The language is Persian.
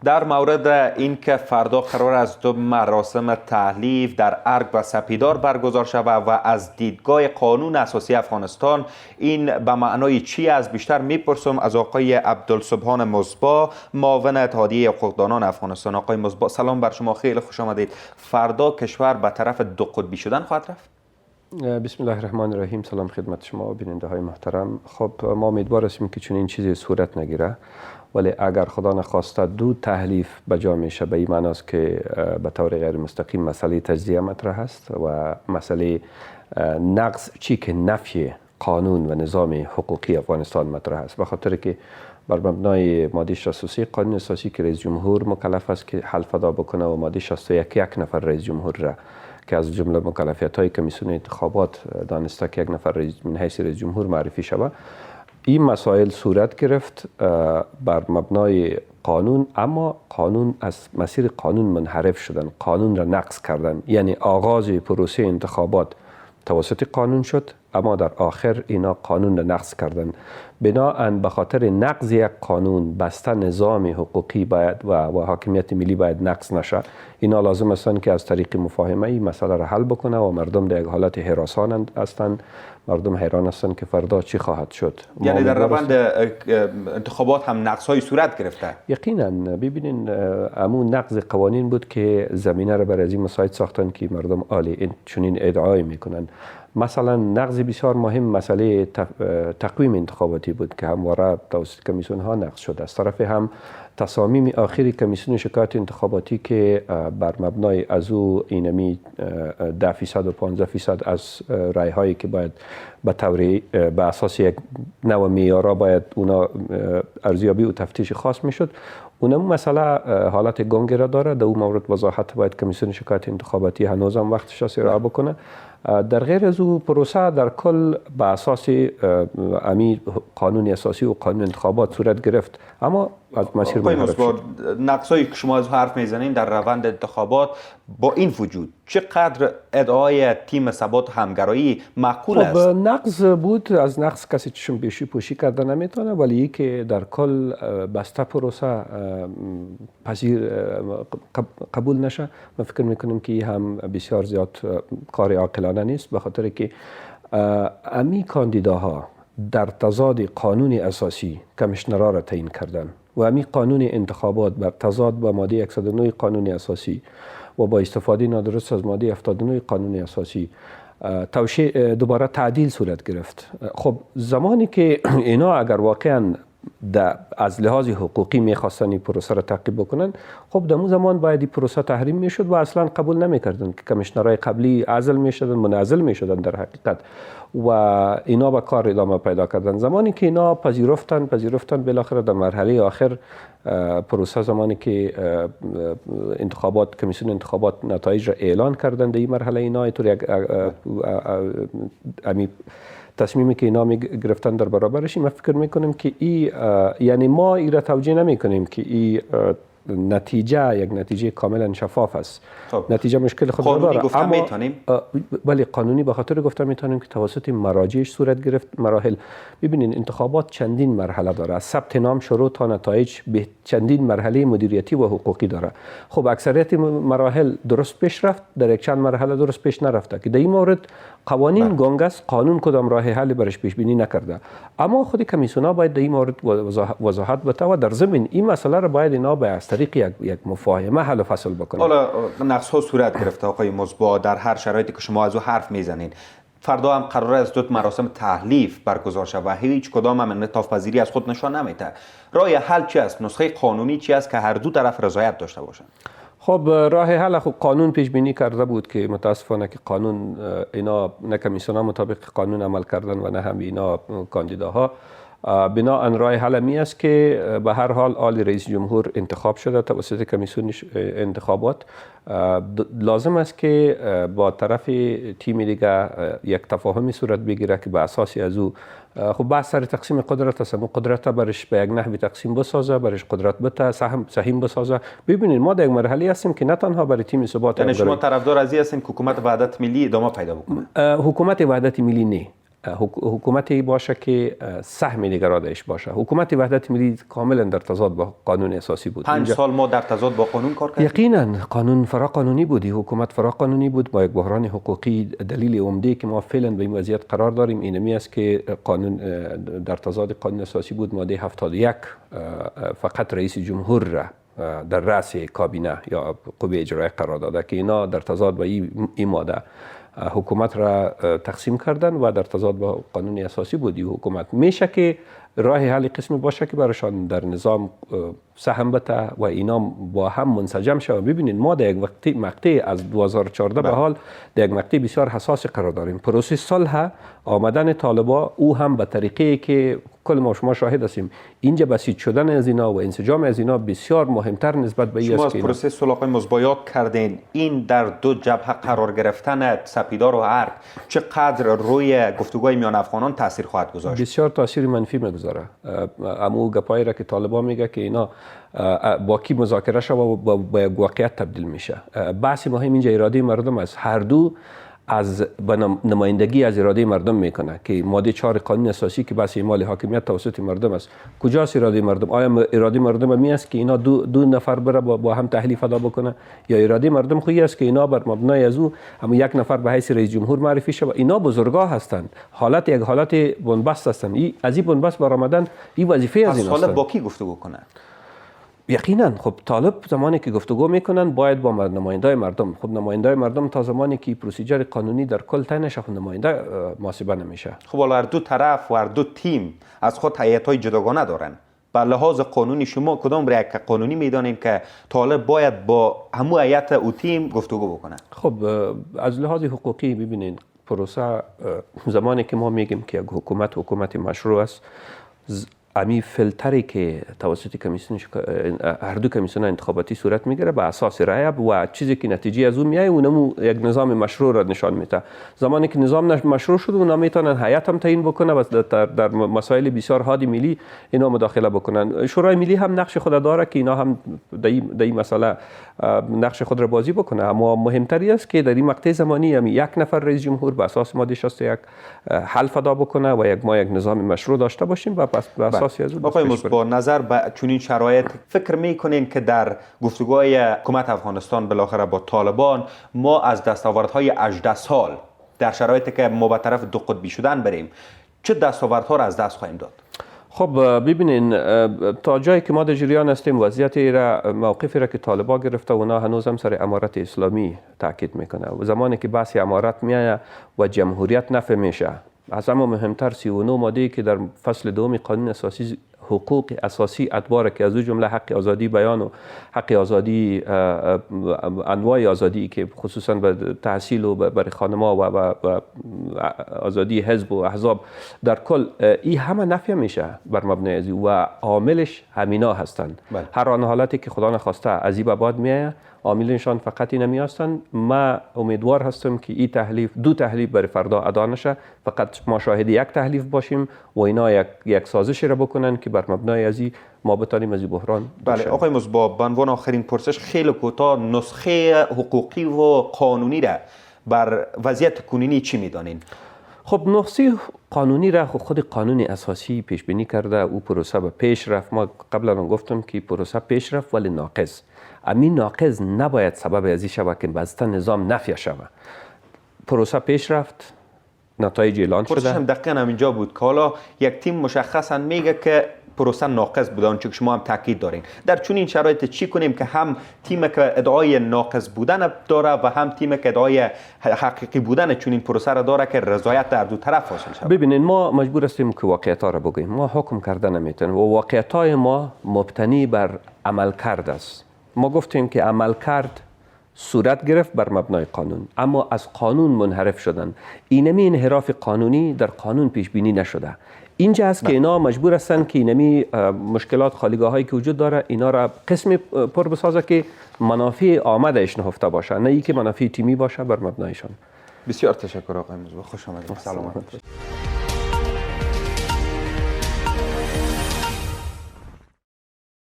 در مورد اینکه فردا قرار است دو مراسم تحلیف در ارگ و سپیدار برگزار شود و از دیدگاه قانون اساسی افغانستان این به معنای چی است، بیشتر میپرسم از آقای عبدالسبحان مصباح، معاون اتحادیه حقوقدانان افغانستان. آقای مصباح، سلام بر شما، خیلی خوش آمدید. فردا کشور به طرف دو قطبی شدن خواهد رفت؟ بسم الله الرحمن الرحیم. سلام خدمت شما و بیننده های محترم. خب ما امیدوار هستیم که چنین چیزی صورت نگیره، ولی اگر خدا نخواسته دو تحلیف به جا میشه، به این معنی است که به طور غیر مستقیم مسئله تجزیه مطرح است و مسئله نقض چی که نفی قانون و نظام حقوقی افغانستان مطرح است، به خاطر که بر مبنای ماده 63 قانون اساسی که رئیس جمهور مکلف است که حلف ادا بکنه و ماده 61 یک نفر رئیس جمهور را که از جمله مکلفیت های کمیسیون انتخابات دانسته که یک نفر من حیث رئیس جمهور معرفی شود، این مسائل صورت گرفت بر مبنای قانون، اما قانون از مسیر قانون منحرف شدن، قانون را نقض کردن، یعنی آغاز پروسه انتخابات توسط قانون شد اما در آخر اینا قانون را نقض کردن. بناهن به خاطر نقض یک قانون بسته نظام حقوقی باید و حاکمیت ملی باید نقض نشه. اینا لازم استن که از طریق مفاهمه این مسئله را حل بکنه و مردم در یک حالت هراسان هستند. مردم حیران هستند که فردا چی خواهد شد. یعنی در روند انتخابات هم نقض های صورت گرفته؟ یقینا. ببینین همون نقض قوانین بود که زمینه را برای از این مساعد ساختن که مردم عالی چنین ادعای میکنن. مثلا نقض بسیار مهم مسئله تقویم انتخاباتی بود که همواره توسط کمیسیون ها نقض شد. از طرف هم تصامیم آخری کمیسیون شکایت انتخاباتی که بر مبنای از او اینمی 10% و 15% از رای هایی که باید به اساس یک نوع معیارها باید اونا ارزیابی و تفتیش خاص میشد، اونم مسئله حالت گنگ را داره. در اون مورد وضاحت باید کمیسیون شکایت انتخاباتی هنوزم وقتش است ارائه بکنه. در غیر از او پروسه در کل به اساس امی قانون اساسی و قانون انتخابات صورت گرفت، اما از مسیر منحرف شد. نقصایی که شما از حرف میزنین در روند انتخابات با این وجود چقدر ادعای تیم ثبات همگرایی معقول است؟ خب نقض بود، از نقض کسی چشم پوشی کرده نمیتونه، ولی که در کل بسته پروسه قبول نشه، من فکر میکنم که هم بسیار زیاد کار عاقلانه نیست، به خاطر که امی کاندیداها در تضاد قانون اساسی کمیشنرها را تعیین کردن و امی قانون انتخابات بر تضاد با ماده 109 قانون اساسی و با استفاده نادرست از ماده 79 قانون اساسی دوباره تعدیل صورت گرفت. خب زمانی که اینا اگر واقعا از لحاظ حقوقی میخواستن این پروسه را تعقیب بکنن، خب در اون زمان باید این پروسه تحریم میشد و اصلا قبول نمیکردن که کمیشنرهای قبلی عزل میشدن، منعزل میشدن در حقیقت، و اینا به کار ادامه پیدا کردن. زمانی که اینا پذیرفتن بالاخره در مرحله آخر پروسه، زمانی که انتخابات کمیسیون انتخابات نتایج را اعلان کردن، در این مرحله اینا اینطور یک تصمیمی که اینا گرفتن در برابرش، من فکر میکنم که یعنی ما ای را توجیه نمی کنیم که این نتیجه یک نتیجه کاملا شفاف است. نتیجه مشکل خود قانونی گفتن میتونیم، ولی قانونی به خاطر گفتن میتونیم که توسط مراجعش صورت گرفت. مراحل، ببینین انتخابات چندین مرحله داره، از ثبت نام شروع تا نتایج به چندین مرحله مدیریتی و حقوقی داره. خب اکثریت مراحل درست پیش رفت، در یک چند مرحله درست پیش نرفته که در این مورد قوانین گنگ است، قانون کدام راه حل برش پیش بینی نکرده. اما خود کمیسیون‌ها باید در این مورد وضاحت بده و در ضمن این مسئله را باید اینا به از طریق یک مفاهمه حل و فصل بکنن. حالا نقص‌ها صورت گرفته آقای مصباح در هر شرایطی که شما از او حرف میزنین. فردا هم قرار است دو مراسم تحلیف برگزار شود و هیچ کدام هم انعطاف پذیری از خود نشان نمیده. راه حل چی است؟ نسخه قانونی چی است که هر دو طرف رضایت داشته باشند؟ خب راه حل خب قانون پیش بینی کرده بود که متاسفانه که قانون اینا نه کمیسیون‌ها مطابق قانون عمل کردن و نه هم اینا کاندیداها. بناهن راه حل می است که به هر حال آل رئیس جمهور انتخاب شده توسط کمیسیون انتخابات. لازم است که با طرف تیم دیگه یک تفاهمی صورت بگیره که به اساس از او خب بحث سر تقسیم قدرت است. قدرت برش به یک نحوی تقسیم بسازه، برش قدرت بده، سهم بسازه. ببینید ما در یک مرحله هستیم که نه تنها برای تیم ثبات، یعنی شما طرفدار از این هستین که حکومت وحدت ملی ادامه پیدا بکنه؟ حکومت وحدت ملی نه، حکومتی باشه که سهم نگرادش باشه. حکومت وحدت ملی کاملا در تضاد با قانون اساسی بود. 5 سال ما در تضاد با قانون کار کردیم. یقینا قانون فراقانونی بودی، حکومت فراقانونی بود با یک بحران حقوقی. دلیل عمده که ما فعلا به این وضعیت قرار داریم اینمی است که قانون در تضاد قانون اساسی بود. ماده 71 فقط رئیس جمهور را در رأس کابینه یا قوه اجرایی قرار داده که اینا در تضاد با این ماده حکومت را تقسیم کردن و در تضاد با قانون اساسی بودی. حکومت میشه که راه حل قسمی باشه که برایشان در نظام سهم بده و اینا با هم منسجم شود. ببینید ما در یک مقطع از 2014 به حال در یک مقطع بسیار حساس قرار داریم. پروسه صلح آمدن طالبا او هم به طریقی که کل ما شما شاهد هستیم اینجا بسیج شدن از اینا و انسجام از اینا بسیار مهمتر نسبت به شما از پروسه صلح آقای مزبایات کردین. این در دو جبهه قرار گرفتن سپیدار و ارگ چقدر روی گفتگوهای میان افغانان تاثیر خواهد گذاشت؟ بسیار تاثیر منفی میگذاره. امو گپایی را که طالبان میگه که اینا با کی مذاکره شود و با واقعیت تبدیل میشه. بحث مهم اینجا اراده مردم است. هر دو از نمایندگی از اراده مردم میکنه که ماده 4 قانون اساسی که بحث اعمال حاکمیت توسط مردم است. کجاست اراده مردم؟ آیا اراده مردم می است که اینا دو نفر بره با هم تحلیف ادا بکنه، یا اراده مردم خویی است که اینا بر مبنای از او هم یک نفر به حیث رئیس جمهور معرفی شه؟ اینا بزرگاه هستند. یک حالت بنبست هستند. از این بنبست بر آمدن این وظیفه از این است. حالا با کی گفتگو کنه؟ یقینا خب طالب زمانی که گفتگو میکنن باید با نمایندای مردم. خب نمایندای مردم تا زمانی که پروسیجر قانونی در کل طی نشه خب نماینده محاسبه نمیشه. خب حالا هر دو طرف و هر دو تیم از خود هیئت‌های جداگانه دارن. به لحاظ قانونی شما کدام را یک قانونی میدانین که طالب باید با همو هیئت او تیم گفتگو بکنه؟ خب از لحاظ حقوقی ببینید پروسه زمانی که ما میگیم که یک حکومت مشروع است، امی فیلتری که توسط کمیسیون هر دو کمیسیون انتخاباتی صورت میگیره به اساس رأی و چیزی که نتیجه از اون میاد اونم یک نظام مشروع را نشان میده. زمانی که نظام مشروع شد اونا میتونن هیئت هم تعیین بکنه و در مسائل بسیار حادی ملی اینا مداخله بکنن. شورای ملی هم نقش خود داره که اینا هم در این مسئله نقش خود را بازی بکنه. اما مهمتری است که در این مقطع زمانی هم یک نفر رئیس جمهور به اساس ماده 61 حلف ادا بکنه و ما یک نظام مشروع داشته باشیم و پس آقای موسی با نظر به چنین شرایط فکر میکنین که در گفتگوهای حکومت افغانستان بالاخره با طالبان ما از دستاوردهای 18 سال در شرایطی که ما به طرف دو قطبی شدن بریم چه دستاوردها را از دست خواهیم داد؟ خب ببینین تا جایی که ما در جریان هستیم وضعیتی را موقفی را که طالبان گرفته اونا هنوز هم سر امارت اسلامی تاکید میکنه و زمانی که بحث امارت میایه و جمهوریت نفی میشه از همه مهمتر 39 ماده که در فصل دوم قانون اساسی حقوق اساسی ادوار که از او جمله حق آزادی بیان و حق آزادی انواع آزادی که خصوصا به تحصیل و برای خانما و آزادی حزب و احزاب در کل این همه نفی میشه بر مبنای از و عاملش همینا هستند. هر آن حالتی که خدا نخواسته از این بعد میایه عاملشان فقط این نمی هستند. ما امیدوار هستم که این دو تحلیف برای فردا ادا نشه، فقط ما شاهد یک تحلیف باشیم و اینا یک سازشی را بکنن که بر مبنای از این ما بتانیم از این بحران بله باشیم. آقای مصباح به عنوان آخرین پرسش خیلی کوتاه نسخه حقوقی و قانونی را بر وضعیت کنونی چی میدانین؟ خب نسخه قانونی را خود قانون اساسی پیش بینی کرده، او پروسه به پیش رفت. ما قبلا گفتم که پروسه پیش رفت ولی ناقص. امین ناقص نباید سبب ازی شود که بسته نظام نفی شود. پروسه پیش رفت، نتایج اعلان شده. پرسش هم دقیقاً همینجا بود که حالا یک تیم مشخصا میگه که پروسه ناقص بوده، اون که شما هم تاکید دارین. در چون این شرایط چی کنیم که هم تیم که ادعای ناقص بودن داره و هم تیم که ادعای حقیقی بودن چون این پروسه را داره که رضایت در دو طرف حاصل شود؟ ببینید ما مجبور هستیم که واقعیت‌ها را بگوییم. ما حکم کردن نمیتونیم و واقعیت‌های ما مبتنی بر عمل کرد است. ما گفتیم که عمل کرد صورت گرفت بر مبنای قانون، اما از قانون منحرف شدن. اینمی انحراف قانونی در قانون پیش بینی نشده. اینجا است که اینا مجبور هستند که اینمی مشکلات خالیگاه هایی که وجود داره اینا را قسمی پر بسازه که منافع آمدش نهفته باشه، نه ای که منافع تیمی باشه بر مبنایشان. بسیار تشکر آقای مصباح، خوش آمدید. سلامت باشید.